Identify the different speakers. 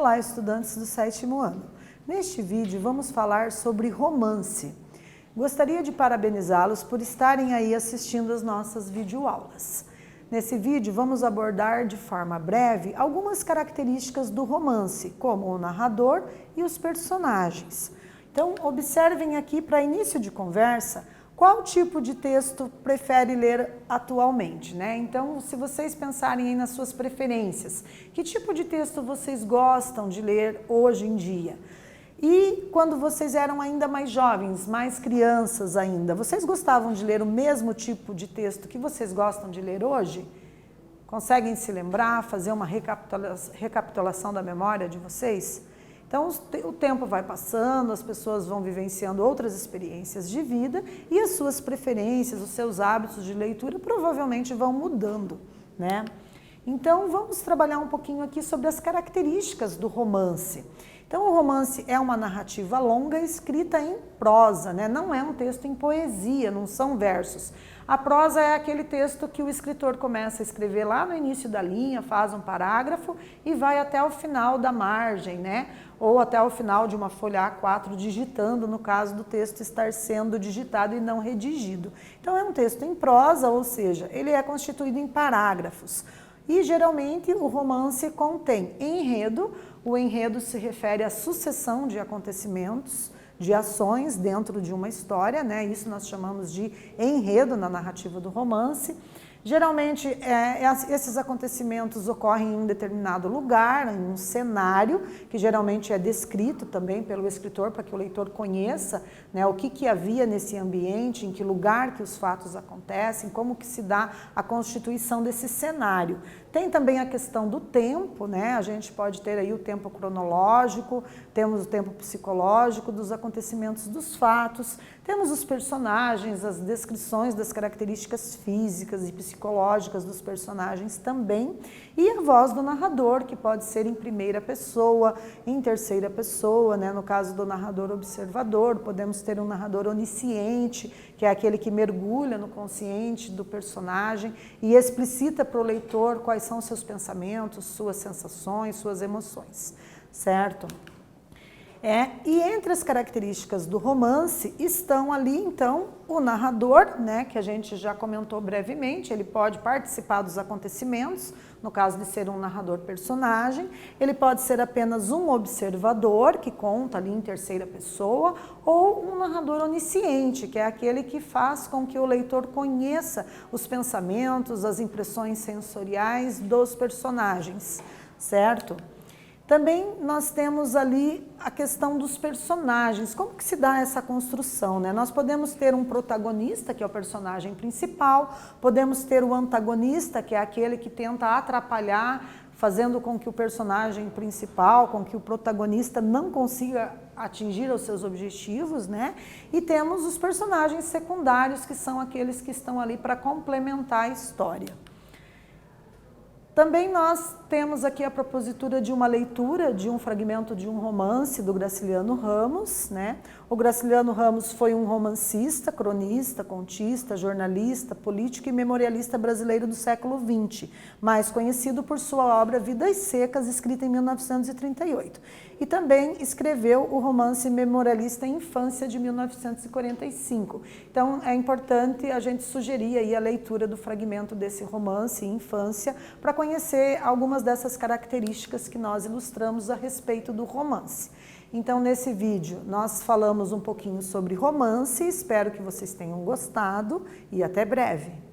Speaker 1: Olá, estudantes do 7º ano. Neste vídeo vamos falar sobre romance. Gostaria de parabenizá-los por estarem aí assistindo as nossas videoaulas. Nesse vídeo vamos abordar de forma breve algumas características do romance, como o narrador e os personagens. Então, observem aqui para início de conversa qual tipo de texto prefere ler atualmente, né? Então, se vocês pensarem aí nas suas preferências, que tipo de texto vocês gostam de ler hoje em dia? E quando vocês eram ainda mais jovens, mais crianças ainda, vocês gostavam de ler o mesmo tipo de texto que vocês gostam de ler hoje? Conseguem se lembrar, fazer uma recapitulação da memória de vocês? Então, o tempo vai passando, as pessoas vão vivenciando outras experiências de vida e as suas preferências, os seus hábitos de leitura provavelmente vão mudando, né? Então, vamos trabalhar um pouquinho aqui sobre as características do romance. Então, o romance é uma narrativa longa escrita em prosa, né? Não é um texto em poesia, não são versos. A prosa é aquele texto que o escritor começa a escrever lá no início da linha, faz um parágrafo e vai até o final da margem, né? Ou até o final de uma folha A4 digitando, no caso do texto estar sendo digitado e não redigido. Então, é um texto em prosa, ou seja, ele é constituído em parágrafos. E geralmente o romance contém enredo. O enredo se refere à sucessão de acontecimentos, de ações dentro de uma história, né? Isso nós chamamos de enredo na narrativa do romance. Geralmente, esses acontecimentos ocorrem em um determinado lugar, em um cenário, que geralmente é descrito também pelo escritor, para que o leitor conheça, né, o que havia nesse ambiente, em que lugar que os fatos acontecem, como que se dá a constituição desse cenário. Tem também a questão do tempo, né? A gente pode ter aí o tempo cronológico, temos o tempo psicológico dos acontecimentos dos fatos, temos os personagens, as descrições das características físicas e psicológicas dos personagens também, e a voz do narrador, que pode ser em primeira pessoa, em terceira pessoa, né? No caso do narrador observador, podemos ter um narrador onisciente, que é aquele que mergulha no consciente do personagem e explicita para o leitor quais são seus pensamentos, suas sensações, suas emoções, certo? E entre as características do romance estão ali, então, o narrador, né, que a gente já comentou brevemente, ele pode participar dos acontecimentos, no caso de ser um narrador personagem, ele pode ser apenas um observador, que conta ali em terceira pessoa, ou um narrador onisciente, que é aquele que faz com que o leitor conheça os pensamentos, as impressões sensoriais dos personagens, certo? Também nós temos ali a questão dos personagens, como que se dá essa construção, né? Nós podemos ter um protagonista, que é o personagem principal, podemos ter o antagonista, que é aquele que tenta atrapalhar, fazendo com que o personagem principal, com que o protagonista não consiga atingir os seus objetivos, né? E temos os personagens secundários, que são aqueles que estão ali para complementar a história. Também nós temos aqui a propositura de uma leitura de um fragmento de um romance do Graciliano Ramos, né? O Graciliano Ramos foi um romancista, cronista, contista, jornalista, político e memorialista brasileiro do século XX, mais conhecido por sua obra Vidas Secas, escrita em 1938. E também escreveu o romance memorialista Infância, de 1945. Então, é importante a gente sugerir aí a leitura do fragmento desse romance, Infância, para conhecer algumas dessas características que nós ilustramos a respeito do romance. Então, nesse vídeo, nós falamos um pouquinho sobre romance, espero que vocês tenham gostado e até breve!